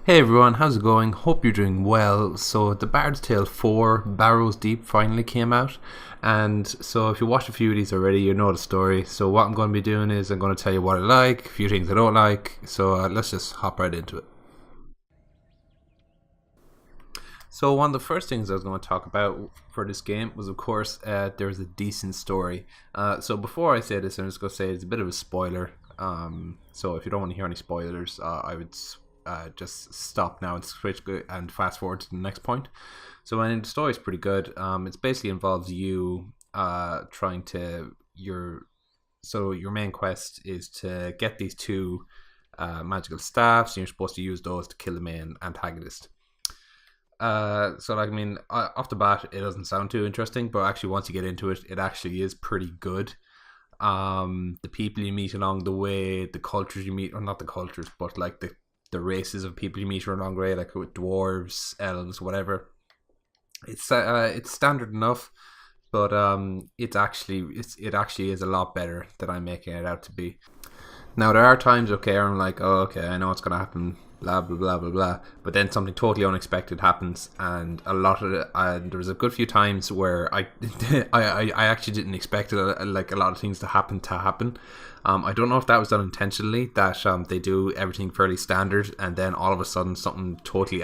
Hey everyone, how's it going? Hope you're doing well. So the Bards Tale IV, Barrows Deep finally came out. And so if you watched a few of these already, you know the story. So what I'm going to be doing is I'm going to tell you what I like, a few things I don't like. So let's just hop right into it. So one of the first things I was going to talk about for this game was, of course, there's a decent story. So before I say this, I'm just going to say it's a bit of a spoiler. So if you don't want to hear any spoilers, I would just stop now and switch and fast forward to the next point. So the story is pretty good. It basically involves you trying to your main quest is to get these two magical staffs, and you're supposed to use those to kill the main antagonist. Off the bat, it doesn't sound too interesting, but actually, once you get into it, it actually is pretty good. The people you meet along the way, the cultures you meet, or not the cultures, but like the races of people you meet along the way, like with dwarves, elves, whatever. It's standard enough, but it actually is a lot better than I'm making it out to be. Now there are times, okay, I'm like, oh, okay, I know what's gonna happen, blah blah blah blah blah, but then something totally unexpected happens, and there was a good few times where I actually didn't expect like a lot of things to happen. I don't know if that was done intentionally, that they do everything fairly standard, and then all of a sudden something totally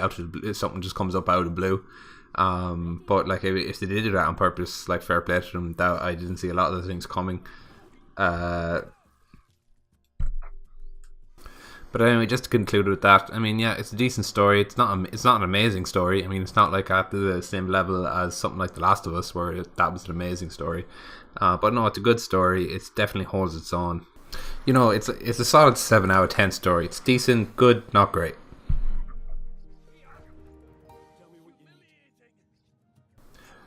something just comes up out of the blue. But like if they did do that on purpose, like fair play to them. That I didn't see a lot of the things coming. But anyway, just to conclude with that, I mean, yeah, it's a decent story. It's not an amazing story. I mean, it's not like at the same level as something like The Last of Us, where that was an amazing story. But no, it's a good story. It definitely holds its own. You know, it's a solid 7 out of 10 story. It's decent, good, not great.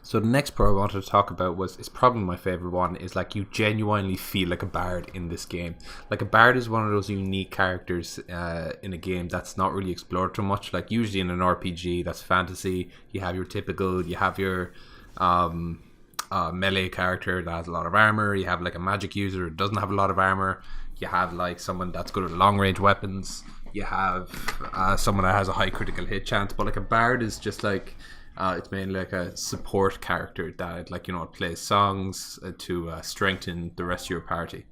So the next pro I wanted to talk about is probably my favorite one. Is like you genuinely feel like a bard in this game. Like a bard is one of those unique characters in a game that's not really explored too much. Like usually in an RPG that's fantasy, you have your melee character that has a lot of armor. You have like a magic user who doesn't have a lot of armor. You have like someone that's good at long range weapons. You have someone that has a high critical hit chance. But like a bard is just like it's mainly like a support character that, like, you know, plays songs to strengthen the rest of your party.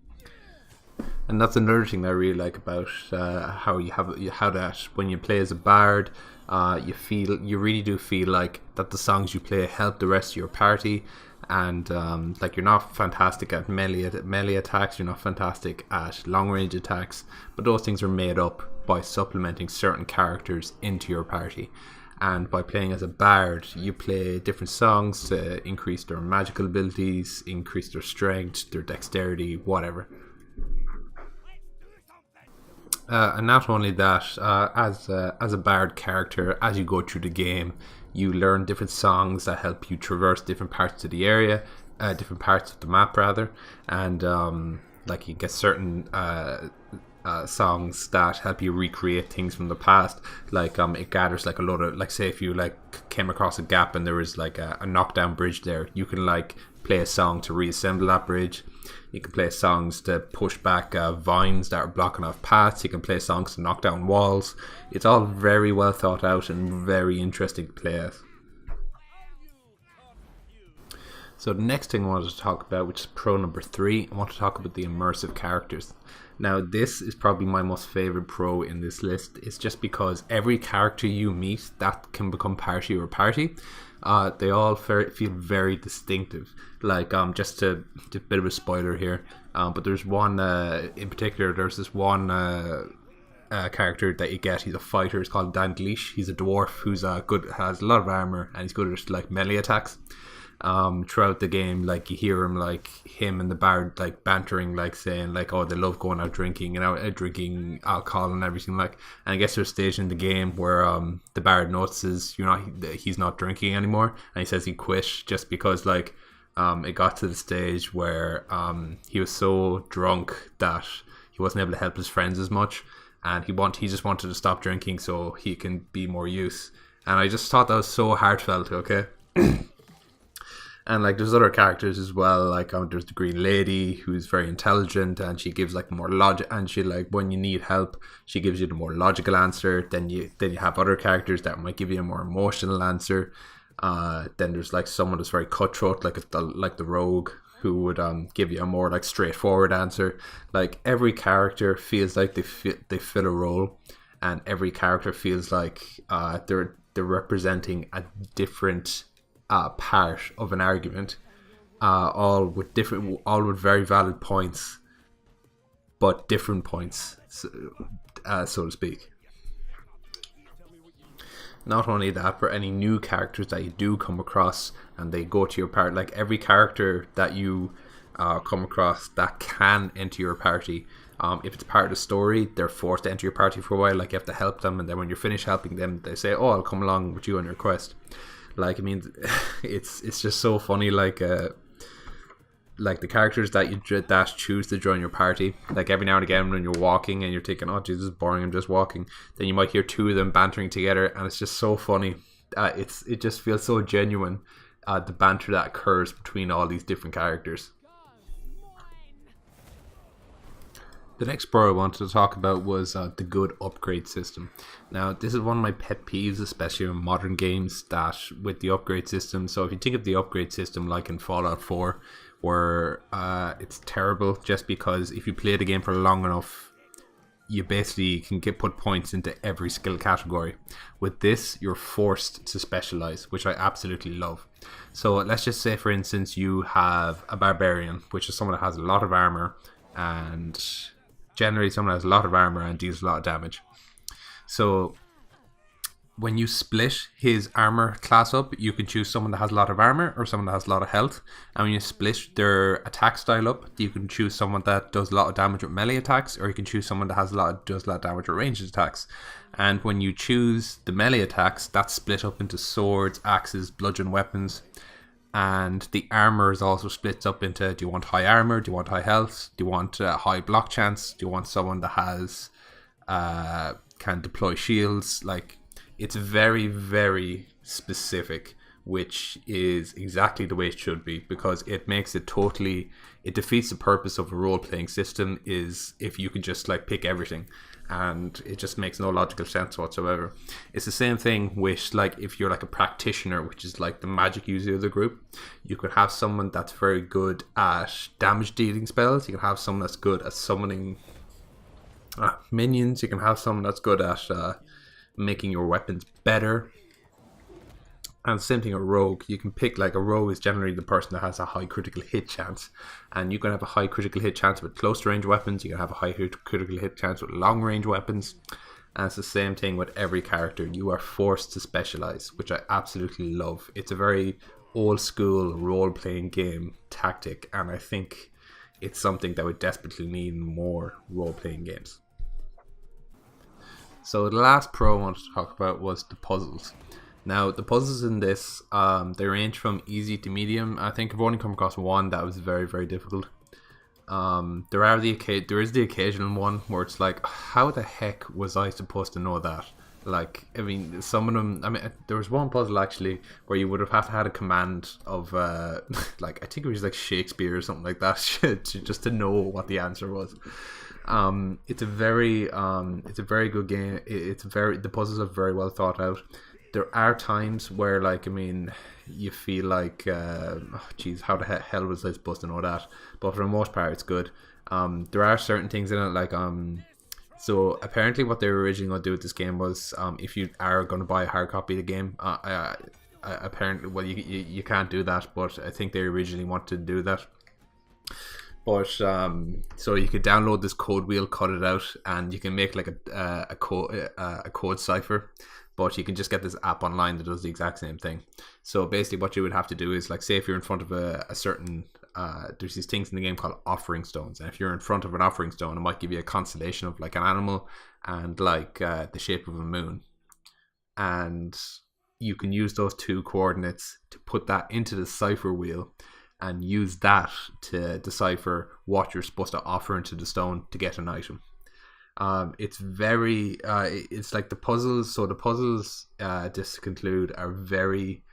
And that's another thing that I really like about how that when you play as a bard, you really do feel like that the songs you play help the rest of your party. And like you're not fantastic at melee attacks, you're not fantastic at long range attacks, but those things are made up by supplementing certain characters into your party. And by playing as a bard, you play different songs to increase their magical abilities, increase their strength, their dexterity, whatever. And not only that, as a bard character, as you go through the game, you learn different songs that help you traverse different parts of the area, different parts of the map rather, and like you get certain songs that help you recreate things from the past. Like it gathers like a lot of, like, say if you like came across a gap and there was like a knockdown bridge there, you can like play a song to reassemble that bridge. You can play songs to push back vines that are blocking off paths. You can play songs to knock down walls. It's all very well thought out and very interesting to play as. So the next thing I wanted to talk about, which is pro number 3, I want to talk about the immersive characters. Now this is probably my most favorite pro in this list. It's just because every character you meet that can become part of your party, they all feel very distinctive. Like just a bit of a spoiler here, but there's one in particular. There's this one character that you get. He's a fighter. It's called Danglish. He's a dwarf who's has a lot of armor, and he's good at like melee attacks. Throughout the game, like you hear him and the bard like bantering, like saying like, oh, they love going out drinking and out drinking alcohol and everything, like. And I guess there's a stage in the game where the bard notices he's not drinking anymore, and he says he quit just because like it got to the stage where he was so drunk that he wasn't able to help his friends as much, and he just wanted to stop drinking so he can be more use. And I just thought that was so heartfelt. Okay. And like there's other characters as well, like there's the Green Lady who's very intelligent and she gives like more logic, and she like when you need help she gives you the more logical answer. Then you have other characters that might give you a more emotional answer. Then there's like someone that's very cutthroat, like the rogue, who would give you a more like straightforward answer. Like every character feels like they fill a role, and every character feels like they're representing a different part of an argument, all with very valid points, but different points, so to speak. Not only that, but any new characters that you do come across and they go to your party, like every character that you come across that can enter your party, if it's part of the story, they're forced to enter your party for a while. Like you have to help them, and then when you're finished helping them, they say, "Oh, I'll come along with you on your quest." Like I mean, it's just so funny. Like the characters that choose to join your party. Like every now and again, when you're walking and you're thinking, "Oh, Jesus, boring. I'm just walking," then you might hear two of them bantering together, and it's just so funny. It just feels so genuine. The banter that occurs between all these different characters. The next pro I wanted to talk about was the good upgrade system. Now, this is one of my pet peeves, especially in modern games, that with the upgrade system. So if you think of the upgrade system like in Fallout 4, where it's terrible just because if you play the game for long enough, you basically can put points into every skill category. With this, you're forced to specialize, which I absolutely love. So let's just say, for instance, you have a barbarian, which is someone that has a lot of armor, and generally someone has a lot of armor and deals a lot of damage. So when you split his armor class up, you can choose someone that has a lot of armor or someone that has a lot of health. And when you split their attack style up, you can choose someone that does a lot of damage with melee attacks, or you can choose someone that does a lot of damage with ranged attacks. And when you choose the melee attacks, that's split up into swords, axes, bludgeon weapons. And the armor is also split up into, do you want high armor, do you want high health, do you want high block chance, do you want someone that has can deploy shields. Like, it's very, very specific, which is exactly the way it should be, because it makes it it defeats the purpose of a role-playing system is if you can just like pick everything, and it just makes no logical sense whatsoever. It's the same thing with like if you're like a practitioner, which is like the magic user of the group. You could have someone that's very good at damage dealing spells. You can have someone that's good at summoning minions. You can have someone that's good at making your weapons better. And same thing a rogue. You can pick, like, a rogue is generally the person that has a high critical hit chance, and you can have a high critical hit chance with close range weapons. You can have a high critical hit chance with long range weapons, and it's the same thing with every character. You are forced to specialize, which I absolutely love. It's a very old school role playing game tactic, and I think it's something that we desperately need in more role playing games. So the last pro I wanted to talk about was the puzzles. Now, the puzzles in this, they range from easy to medium. I think I've only come across one that was very, very difficult. There is the occasional one where it's like, how the heck was I supposed to know that? Like, I mean, some of them, I mean, there was one puzzle actually where you would have had a command of, like, I think it was like Shakespeare or something like that, just to know what the answer was. It's a very good game. The puzzles are very well thought out. There are times where, like, I mean, you feel like, geez, how the hell was I supposed to know that? But for the most part, it's good. There are certain things in it, like, so apparently what they were originally going to do with this game was, if you are going to buy a hard copy of the game, apparently, well, you can't do that, but I think they originally wanted to do that. But so you could download this code wheel, cut it out, and you can make like a code cipher. But you can just get this app online that does the exact same thing. So basically what you would have to do is, like, say if you're in front of a certain, there's these things in the game called offering stones. And if you're in front of an offering stone, it might give you a constellation of like an animal and like the shape of a moon. And you can use those two coordinates to put that into the cipher wheel and use that to decipher what you're supposed to offer into the stone to get an item. It's very, it's like the puzzles. So the puzzles, just to conclude, are very,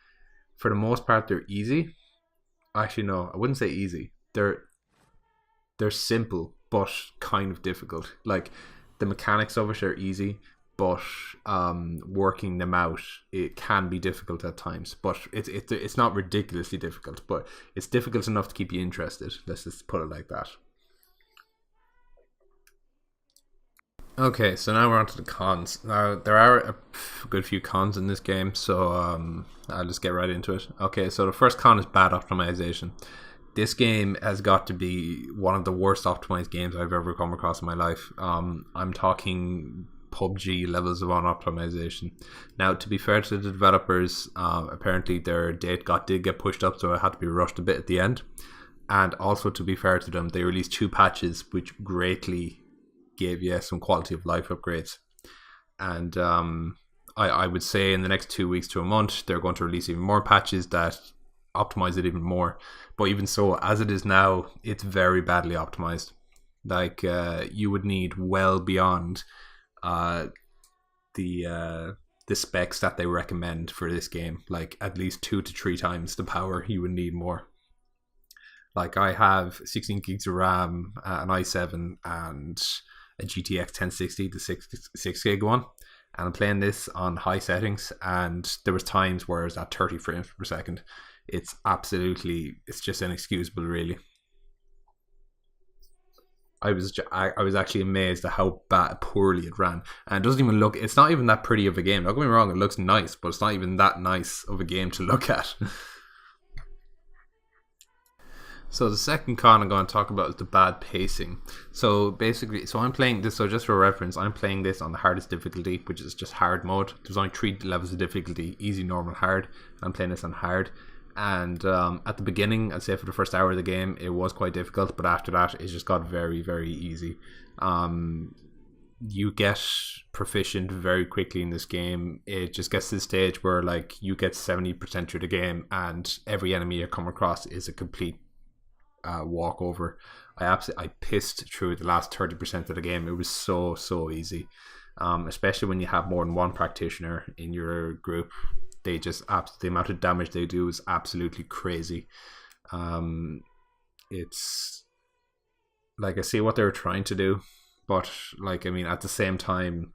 for the most part, they're easy. Actually, no, I wouldn't say easy. They're simple but kind of difficult. Like the mechanics of it are easy, but working them out it can be difficult at times. But it's not ridiculously difficult, but it's difficult enough to keep you interested. Let's just put it like that. Okay, so now we're on to the cons. Now, there are a good few cons in this game, so I'll just get right into it. Okay, so the first con is bad optimization. This game has got to be one of the worst optimized games I've ever come across in my life. I'm talking PUBG levels of optimization. Now, to be fair to the developers, apparently their date did get pushed up, so it had to be rushed a bit at the end. And also, to be fair to them, they released 2 patches which greatly gave you some quality of life upgrades. And I would say in the next 2 weeks to a month, they're going to release even more patches that optimize it even more. But even so, as it is now, it's very badly optimized. Like you would need well beyond the specs that they recommend for this game. Like at least 2 to 3 times the power you would need more. Like I have 16 gigs of RAM, an i7, and a GTX 1060, the 6 gig one, and I'm playing this on high settings, and there was times where it was at 30 frames per second. It's just inexcusable, really. I was actually amazed at how poorly it ran, and it doesn't even look. It's not even that pretty of a game. Don't get me wrong; it looks nice, but it's not even that nice of a game to look at. So the second con I'm going to talk about is the bad pacing. So basically, I'm playing this. So just for reference, I'm playing this on the hardest difficulty, which is just hard mode. There's only 3 levels of difficulty: easy, normal, hard. I'm playing this on hard. And at the beginning, I'd say for the first hour of the game, it was quite difficult. But after that, it just got very, very easy. You get proficient very quickly in this game. It just gets to the stage where like you get 70% through the game, and every enemy you come across is a complete walkover. I pissed through the last 30% of the game. It was so easy, especially when you have more than one practitioner in your group. They just the amount of damage they do is absolutely crazy. It's like I see what they're trying to do, but like I mean at the same time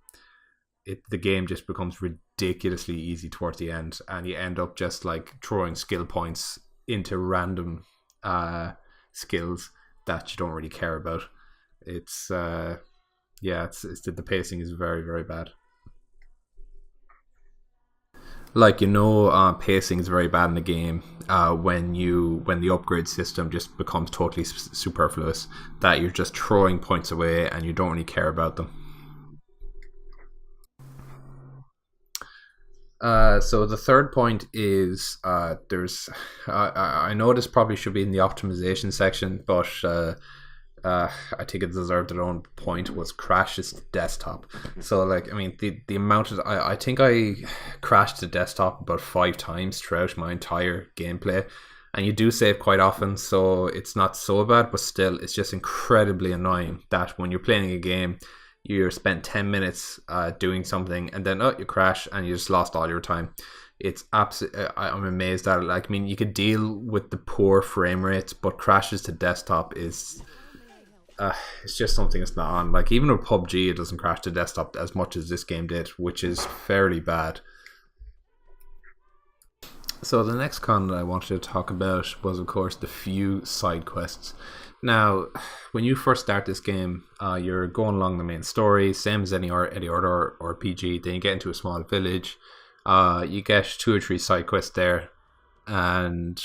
the game just becomes ridiculously easy towards the end, and you end up just like throwing skill points into random skills that you don't really care about. It's the pacing is very, very bad. Like pacing is very bad in the game when the upgrade system just becomes totally superfluous, that you're just throwing points away and you don't really care about them. So the third point is there's I know this probably should be in the optimization section, but I think it deserved its own point, was crashes to desktop. So like I mean the amount of I think I crashed to desktop about 5 times throughout my entire gameplay, and you do save quite often, so it's not so bad, but still it's just incredibly annoying that when you're playing a game you spent 10 minutes doing something and then you crash and you just lost all your time. It's absolutely I'm amazed at it. Like I mean you could deal with the poor frame rates, but crashes to desktop is it's just something that's not on. Like even with PUBG it doesn't crash to desktop as much as this game did, which is fairly bad. So the next con that I wanted to talk about was of course the few side quests. Now, when you first start this game, you're going along the main story, same as any other RPG. Then you get into a small village. You get 2 or 3 side quests there, and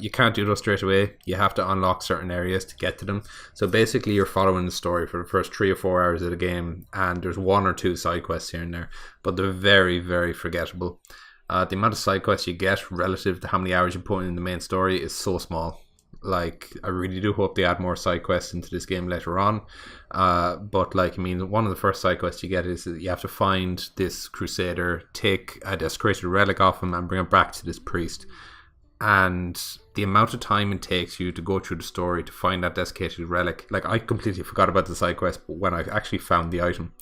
you can't do those straight away. You have to unlock certain areas to get to them. So basically, you're following the story for the first 3 or 4 hours of the game, and there's 1 or 2 side quests here and there, but they're very, very forgettable. The amount of side quests you get relative to how many hours you put in the main story is so small. Like I really do hope they add more side quests into this game later on, but like I mean one of the first side quests you get is that you have to find this crusader, take a desecrated relic off him and bring it back to this priest. And the amount of time it takes you to go through the story to find that desiccated relic, like I completely forgot about the side quest when I actually found the item.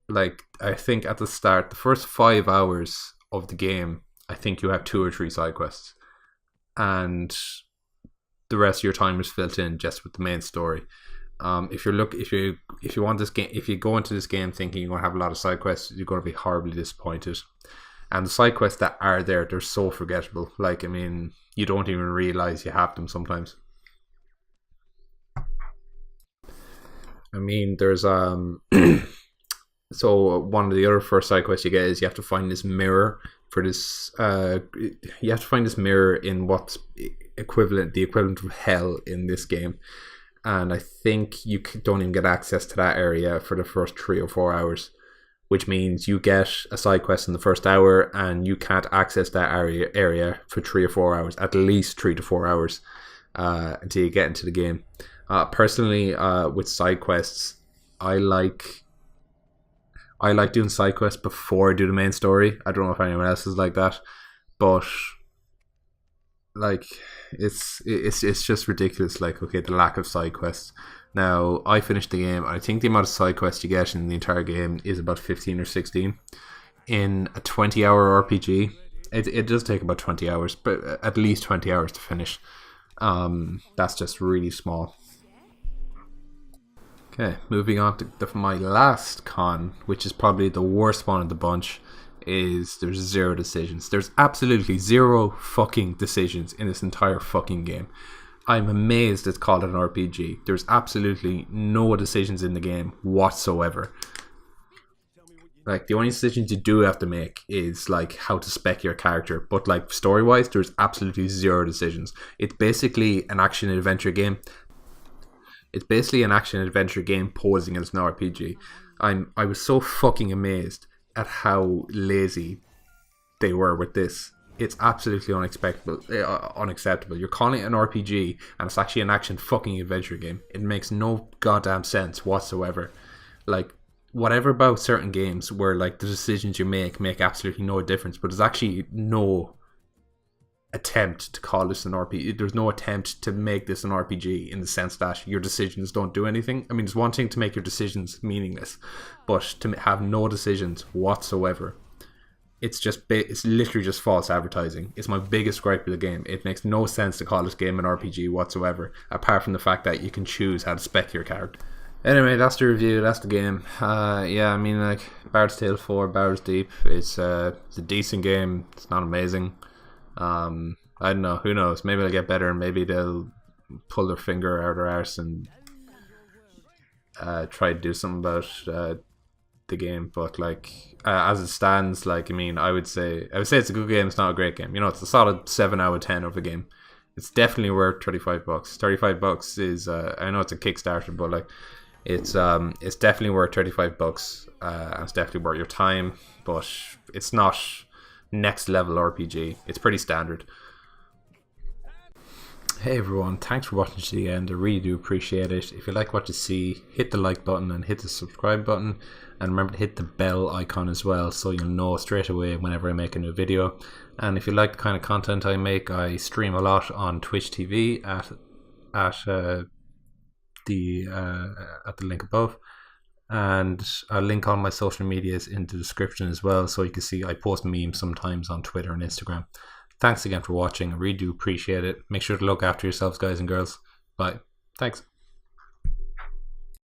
Like I think at the start, the first 5 hours of the game, I think you have 2 or 3 side quests, and the rest of your time is filled in just with the main story. If you want this game, if you go into this game thinking you're going to have a lot of side quests, you're going to be horribly disappointed. And the side quests that are there, they're so forgettable. Like, I mean, you don't even realize you have them sometimes. I mean, there's so one of the other first side quests you get is you have to find this mirror for this. You have to find this mirror in what's the equivalent of hell in this game, and I think you don't even get access to that area for the first 3 or 4 hours, which means you get a side quest in the first hour and you can't access that area for 3 or 4 hours, at least 3 to 4 hours, until you get into the game. Personally, with side quests, I like doing side quests before I do the main story. I don't know if anyone else is like that, but like it's just ridiculous. Like, okay, the lack of side quests. Now, I finished the game. I think the amount of side quests you get in the entire game is about 15 or 16. In a 20-hour RPG, it does take about 20 hours, but at least 20 hours to finish. That's just really small. Okay, moving on to my last con, which is probably the worst one of the bunch, is there's 0 decisions. There's absolutely 0 fucking decisions in this entire fucking game. I'm amazed it's called an RPG. There's absolutely no decisions in the game whatsoever. Like, the only decisions you do have to make is like how to spec your character, but like story-wise, there's absolutely 0 decisions. It's basically an action adventure game. It's basically an action adventure game posing as an RPG. I was so fucking amazed at how lazy they were with this. It's absolutely unacceptable. You're calling it an RPG and it's actually an action fucking adventure game. It makes no goddamn sense whatsoever. Like, whatever about certain games where like the decisions you make absolutely no difference, but there's actually no attempt to call this an RPG. There's no attempt to make this an RPG in the sense that your decisions don't do anything. I mean, it's one thing to make your decisions meaningless, but to have no decisions whatsoever, it's literally just false advertising. It's my biggest gripe with the game. It makes no sense to call this game an RPG whatsoever, apart from the fact that you can choose how to spec your character. Anyway, that's the review. That's the game. Yeah, I mean, like, Bards Tale IV, Barrows Deep. It's a decent game. It's not amazing. I don't know. Who knows? Maybe they'll get better. Maybe they'll pull their finger out their arse and try to do something about the game. But like, as it stands, like, I mean, I would say it's a good game. It's not a great game. You know, it's a solid 7 out of 10 of a game. It's definitely worth $35. $35 is I know it's a Kickstarter, but like, it's definitely worth $35. And it's definitely worth your time. But it's not next level RPG. It's pretty standard. Hey everyone, thanks for watching to the end. I really do appreciate it. If you like what you see, hit the like button and hit the subscribe button, and remember to hit the bell icon as well, so you'll know straight away whenever I make a new video. And if you like the kind of content I make, I stream a lot on Twitch TV at the link above, and I'll link on my social medias in the description as well, so you can see I post memes sometimes on Twitter and Instagram. Thanks again for watching. I really do appreciate it. Make sure to look after yourselves, guys and girls. Bye. Thanks.